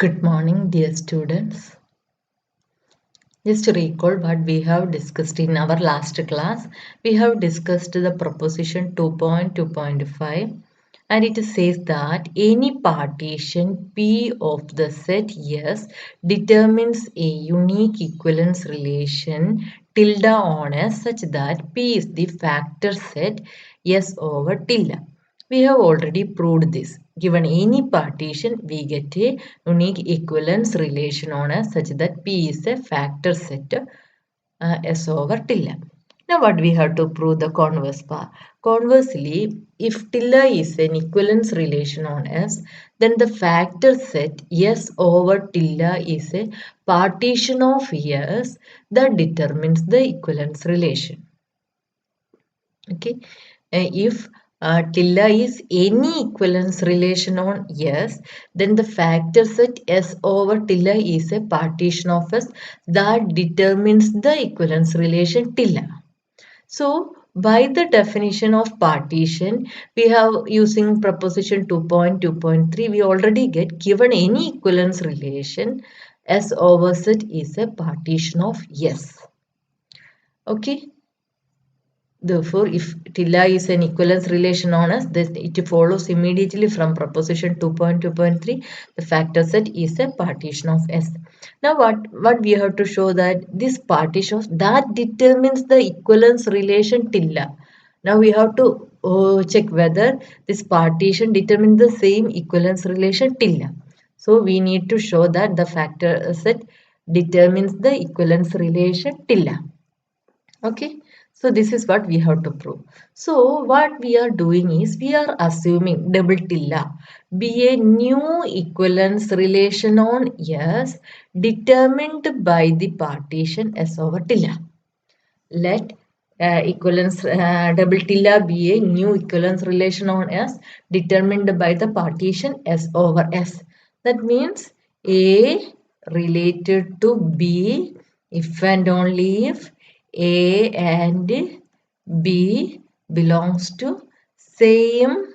Good morning, dear students. Just to recall what we have discussed in our last class, we have discussed the proposition 2.2.5, and it says that any partition P of the set S determines a unique equivalence relation tilde on S such that P is the factor set S over tilde. We have already proved this. Given any partition, we get a unique equivalence relation on S such that P is a factor set S over tilde. Now what we have to prove the converse part. Conversely, if tilde is an equivalence relation on S, then the factor set S over tilde is a partition of S that determines the equivalence relation. Okay, if tilde is any equivalence relation on S, then the factor set S over tilde is a partition of S that determines the equivalence relation tilde. So, by the definition of partition, we have using proposition 2.2.3, we already get given any equivalence relation S over Z is a partition of S. Okay. Therefore, if tilde is an equivalence relation on S, then it follows immediately from proposition 2.2.3, the factor set is a partition of S. Now, what we have to show that this partition that determines the equivalence relation tilde. Now, we have to check whether this partition determines the same equivalence relation tilde. So, we need to show that the factor set determines the equivalence relation tilde. Okay, so this is what we have to prove. So what we are doing is we are assuming double tilde be a new equivalence relation on S determined by the partition S over tilde. Let equivalence double tilde be a new equivalence relation on S determined by the partition S over S. That means A related to B if and only if A and B belongs to same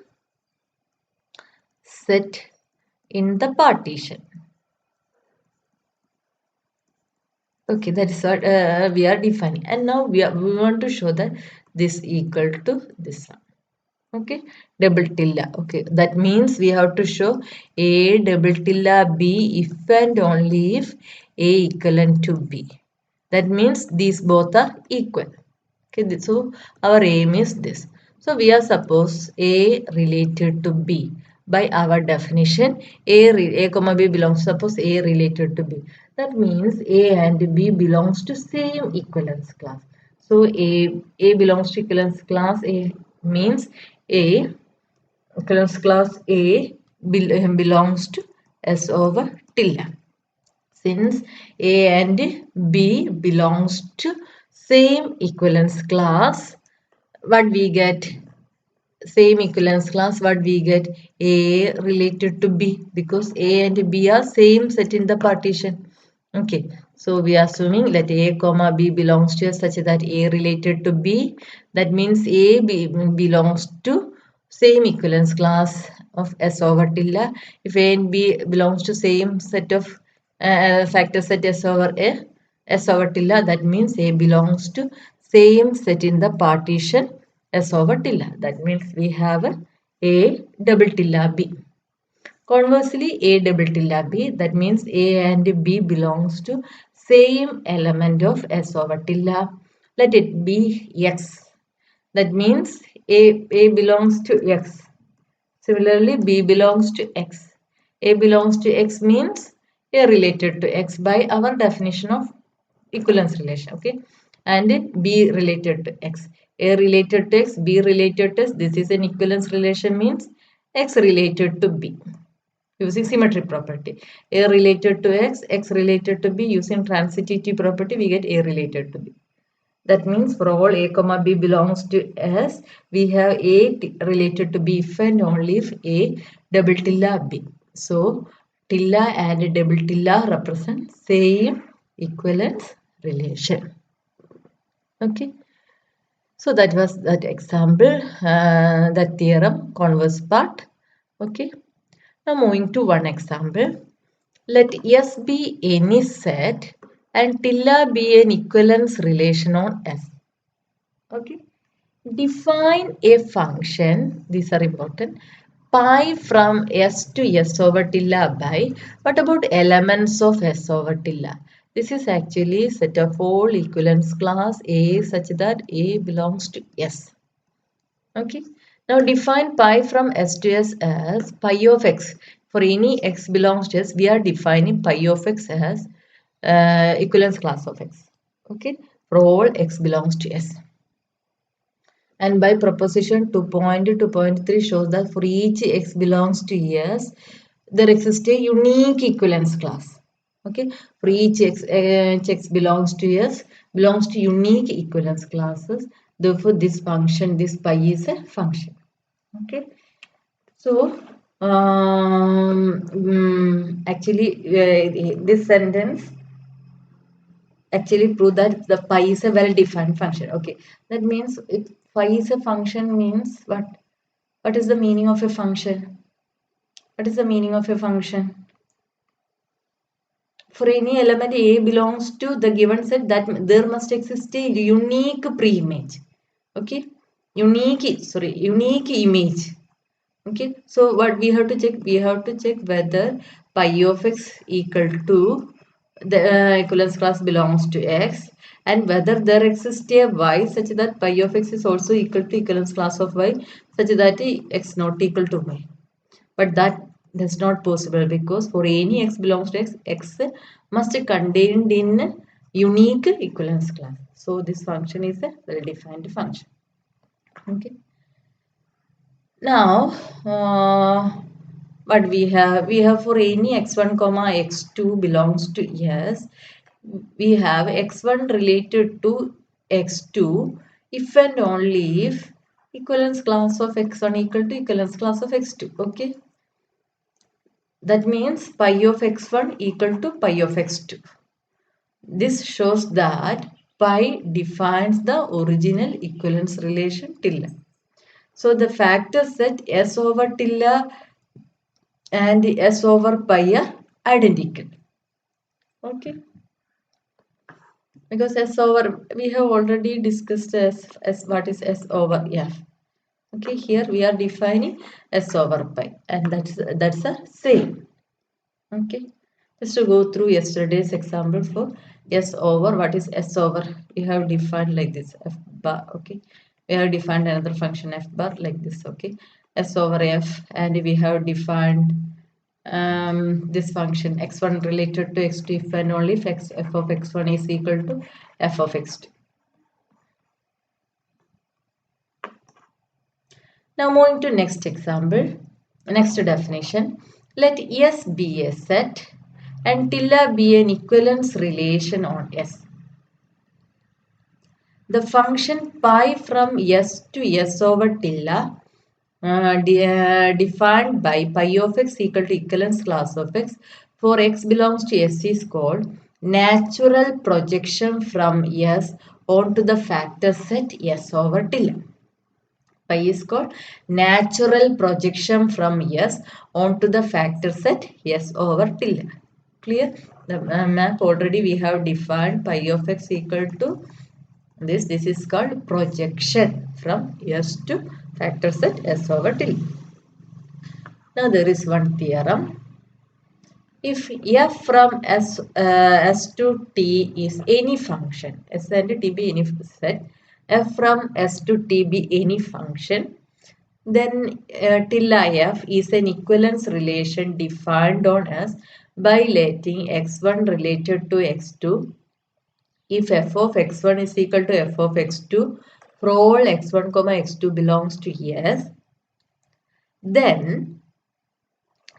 set in the partition. Okay, that is what we are defining. And now we want to show that this equal to this one. Okay, double tilde. Okay, that means we have to show A double tilde B if and only if A equivalent to B. That means these both are equal. Okay, so our aim is this. So we are suppose A related to B. By our definition, A comma B belongs, suppose A related to B. That means A and B belongs to same equivalence class. So A belongs to equivalence class A means A equivalence class A belongs to S over tilde. Since A and B belongs to same equivalence class, what we get? Same equivalence class, what we get? A related to B because A and B are same set in the partition. Okay, so we are assuming let A comma B belongs to S such that A related to B. That means A belongs to same equivalence class of S over tilde. If A and B belongs to same set of factor set S over tilde, that means A belongs to same set in the partition S over tilde. That means we have A double tilde B. Conversely, A double tilde B, that means A and B belongs to same element of S over tilde. Let it be X. That means A belongs to X. Similarly, B belongs to X. A belongs to X means A related to X by our definition of equivalence relation. Okay, and B related to X. A related to X, B related to X. This is an equivalence relation means X related to B using symmetry property. A related to X, X related to B. Using transitivity property, we get A related to B. That means for all A comma B belongs to S, we have A related to B if and only if A double tilde B. So tilde and double tilde represent same equivalence relation. Okay. So that was that example, that theorem, converse part. Okay. Now moving to one example. Let S be any set and tilde be an equivalence relation on S. Okay. Define a function, these are important, pi from S to S over tilde by, what about elements of S over tilde? This is actually set of all equivalence class A such that A belongs to S. Okay. Now define pi from S to S as pi of x. For any x belongs to S, we are defining pi of x as equivalence class of x. Okay. For all x belongs to S. And by proposition 2.2.3 shows that for each x belongs to S, there exists a unique equivalence class. Okay, for each x belongs to S, belongs to unique equivalence classes. Therefore, this function, this pi is a function. Okay, so actually, this sentence actually prove that the pi is a well-defined function. Okay, that means if phi is a function means what? What is the meaning of a function? What is the meaning of a function? For any element A belongs to the given set, that there must exist a unique pre-image. Okay, unique image. Okay, so what we have to check? We have to check whether pi of x equal to the equivalence class belongs to x, and whether there exists a y such that pi of x is also equal to equivalence class of y such that x not equal to y. But that's not possible because for any x belongs to x, x must be contained in unique equivalence class. So this function is a well-defined function. Okay. Now, what we have for any x1 comma x2 belongs to yes, we have x1 related to x2 if and only if equivalence class of x1 equal to equivalence class of x2. Okay, that means pi of x1 equal to pi of x2. This shows that pi defines the original equivalence relation tilde. So the factor set S over tilde and S over pi are identical. Okay. Because S over, we have already discussed S what is S over F. Okay, here we are defining S over pi and that's the same. Okay. Just to go through yesterday's example for S over, what is S over? We have defined like this F bar. Okay. We have defined another function F bar like this. Okay. S over F, and we have defined this function x1 related to x2 if and only if f of x1 is equal to f of x2. Now moving to next example, next definition. Let S be a set and tilde be an equivalence relation on S. The function pi from S to S over tilde defined by pi of x equal to equivalence class of x for x belongs to S is called natural projection from S onto the factor set S over tilde. Pi is called natural projection from S onto the factor set S over tilde. Clear? The map already we have defined pi of x equal to this. This is called projection from S to factor set S over tilde. Now there is one theorem. If f from S to t is any function, S and t be any set, f from S to t be any function, then tilde f is an equivalence relation defined on S by letting x1 related to x2 if f of x1 is equal to f of x2 for all x1 comma x2 belongs to S, then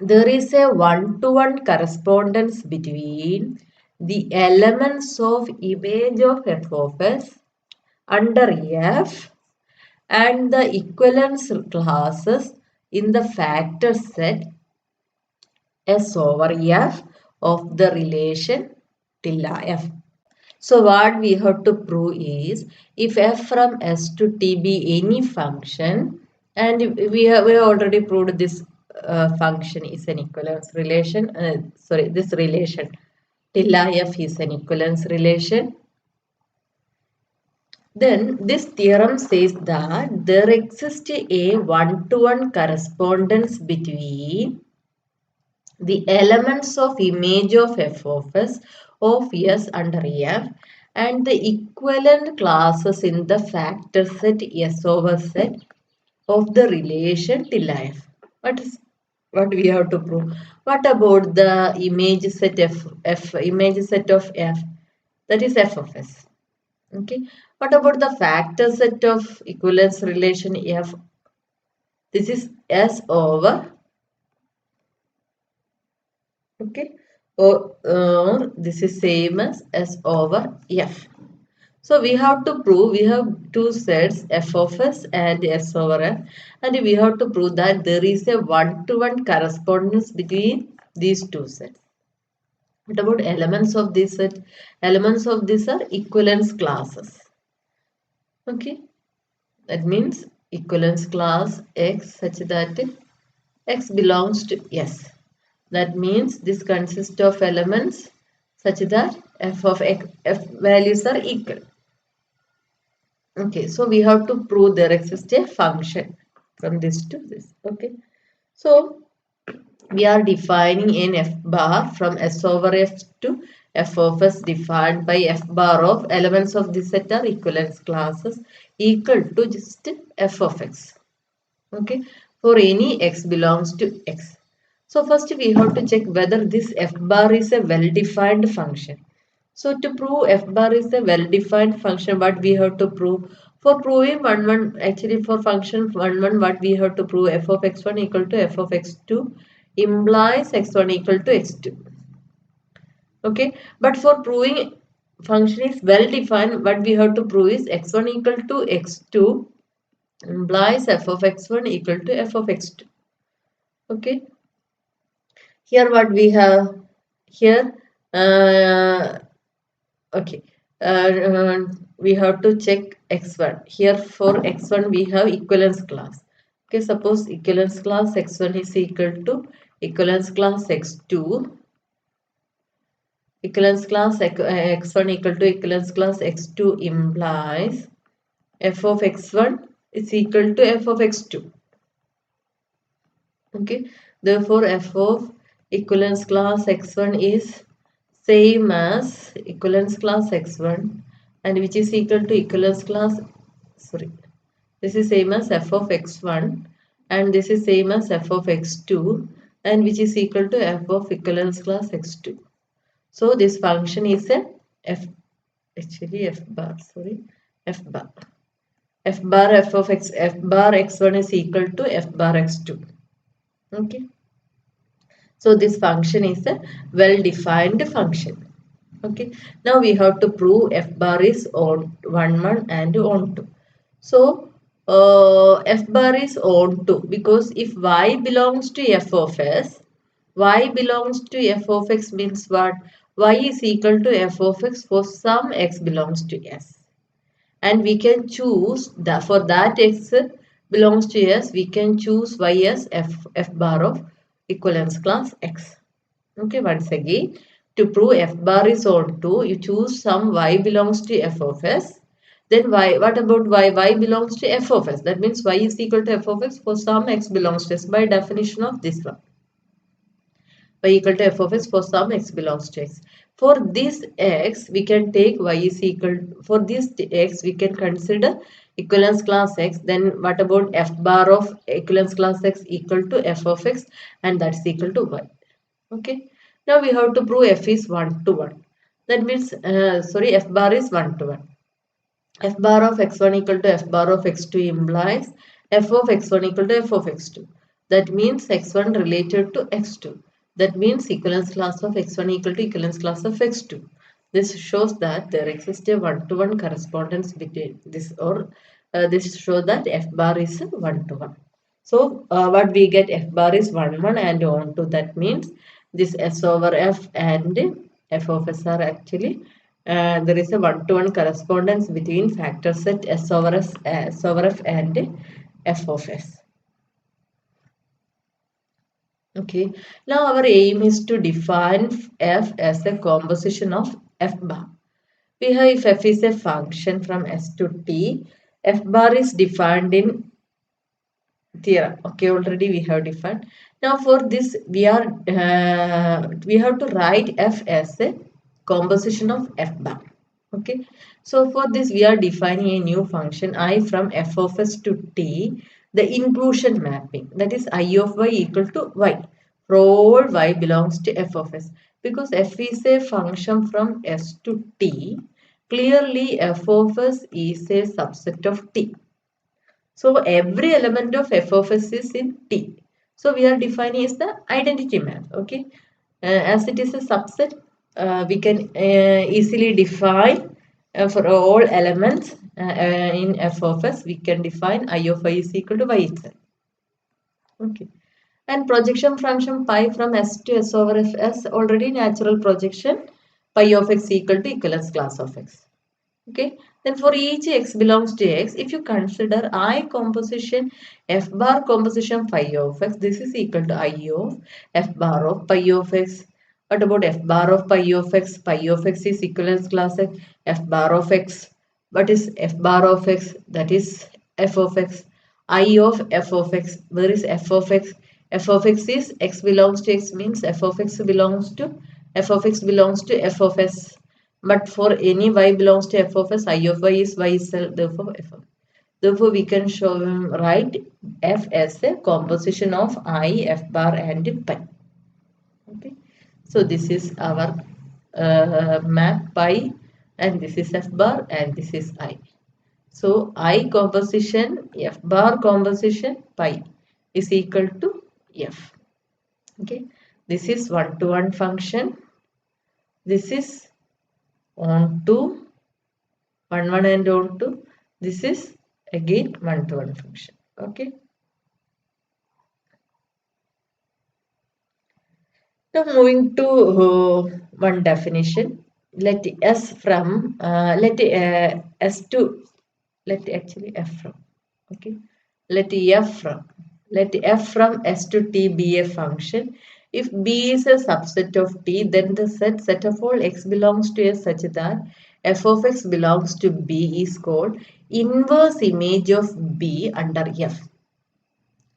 there is a one-to-one correspondence between the elements of image of f of s under F and the equivalence classes in the factor set S over F of the relation tilde F. So what we have to prove is if f from S to t be any function, and we have already proved this function is an equivalence relation. This relation till if is an equivalence relation. Then this theorem says that there exists a one-to-one correspondence between the elements of image of f of s under f and the equivalent classes in the factor set s over z of the relation till f. What we have to prove? What about the image set image set of f? That is f of s. Okay. What about the factor set of equivalence relation f? This is s over, okay, or this is same as s over f. So we have to prove, we have two sets f of s and s over f, and we have to prove that there is a one-to-one correspondence between these two sets. What about elements of this set? Elements of this are equivalence classes. Okay, that means equivalence class x such that x belongs to S. That means this consists of elements such that f of x, f values are equal. Okay, so we have to prove there exists a function from this to this. Okay, so we are defining an f bar from S over f to f of s defined by f bar of elements of this set are equivalence classes equal to just f of x. Okay, for any x belongs to x. So first we have to check whether this f bar is a well-defined function. So to prove f bar is a well-defined function, what we have to prove? For proving actually for function 1, what we have to prove f of x1 equal to f of x2 implies x1 equal to x2. Okay, but for proving function is well-defined, what we have to prove is x1 equal to x2 implies f of x1 equal to f of x2. Okay, here what we have here, okay, we have to check x1. Here for x1 we have equivalence class. Okay, suppose equivalence class x1 is equal to equivalence class x2. Equivalence class x1 equal to equivalence class x2 implies f of x1 is equal to f of x2. Okay, therefore f of equivalence class x1 is same as equivalence class x1 and which is equal to equivalence class, sorry, this is same as f of x1 and this is same as f of x2 and which is equal to f of equivalence class x2. So this function is a f, actually f bar, sorry, f bar. F bar f of x, f bar x1 is equal to f bar x2. Okay. So this function is a well-defined function. Okay. Now we have to prove f bar is on 1 and on 2. So f bar is on 2 because if y belongs to f of s, y belongs to f of x means what? Y is equal to f of x for some x belongs to s. And we can choose that for that x belongs to s, we can choose y as f bar of equivalence class x. Okay, once again, to prove f bar is on 2, you choose some y belongs to f of s. Then y, what about y? Y belongs to f of s. That means y is equal to f of x for some x belongs to s by definition of this one. Y equal to f of x for some x belongs to x. For this x, we can take y is equal, for this x, we can consider equivalence class x. Then what about f bar of equivalence class x equal to f of x and that's equal to y. Okay. Now we have to prove f is 1 to 1. That means, sorry, f bar is 1 to 1. F bar of x1 equal to f bar of x2 implies f of x1 equal to f of x2. That means x1 related to x2. That means equivalence class of x1 equal to equivalence class of x2. This shows that there exists a one-to-one correspondence between this, or this shows that f bar is 1 to 1. So what we get, f bar is 1 1 and on to, that means this s over f and f of s are actually, there is a one-to-one correspondence between factor set s over s over f and f of s. Okay, now our aim is to define f as a composition of f bar. We have if f is a function from s to t, f bar is defined in theorem. Okay, already we have defined. Now for this we have to write f as a composition of f bar. Okay, so for this we are defining a new function I from f of s to t, the inclusion mapping, that is I of y equal to y for all y belongs to f of s. Because f is a function from s to t, clearly f of s is a subset of t. So every element of f of s is in T. So we are defining is the identity map. Okay, as it is a subset, we can easily define for all elements in f of s. We can define I of y is equal to y itself. Okay, and projection function pi from s to s over f s, already natural projection pi of x equal to equivalence class of x. Okay, then for each x belongs to x, if you consider I composition f bar composition phi of x, this is equal to I of f bar of pi of x. What about f bar of pi of x? Pi of x is equivalence class f bar of x. What is f bar of x? That is f of x. I of f of x. Where is f of x? F of x is x belongs to x, means f of x belongs to f of x belongs to f of s. But for any y belongs to f of s, I of y is y itself, therefore f of. Therefore, we can show write f as a composition of I, f bar and pi. Okay. So this is our map pi, and this is f bar and this is I. So I composition, f bar composition pi is equal to f. Okay. This is one-to-one function. This is on to 1 1 and on to, this is again 1 to 1 function. Okay, now moving to one definition. Let s from let s to let actually f from. Okay, let f from s to t be a function. If b is a subset of t, then the set of all x belongs to s such that f of x belongs to b is called inverse image of b under f.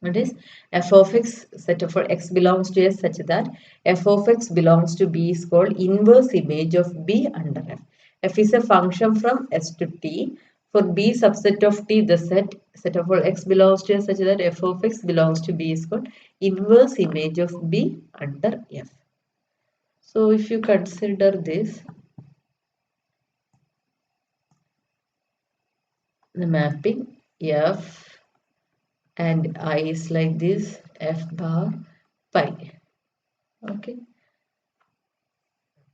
That is, f of x set of x belongs to s such that f of x belongs to b is called inverse image of b under f. F is a function from s to t. For b subset of t, the set of all x belongs to s such that f of x belongs to b is called inverse image of b under f. So if you consider this, the mapping f and I is like this, f bar pi. Okay.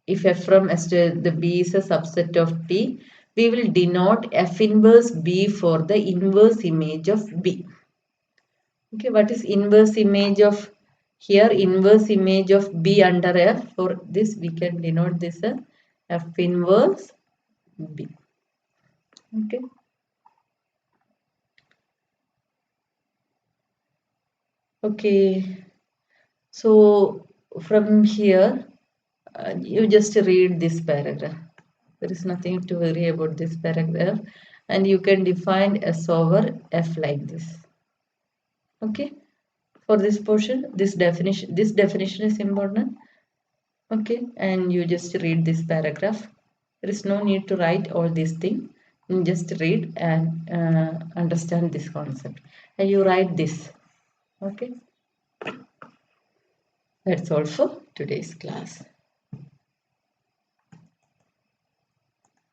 If f from S to the B is a subset of T, we will denote f inverse B for the inverse image of B. Okay, what is inverse image of here? Inverse image of B under F. For this, we can denote this as f inverse B. Okay. Okay. So from here, you just read this paragraph. There is nothing to worry about this paragraph, and you can define S over F like this. Okay, for this portion, this definition is important. Okay, and you just read this paragraph. There is no need to write all these things. You just read and understand this concept, and you write this. Okay, that's all for today's class.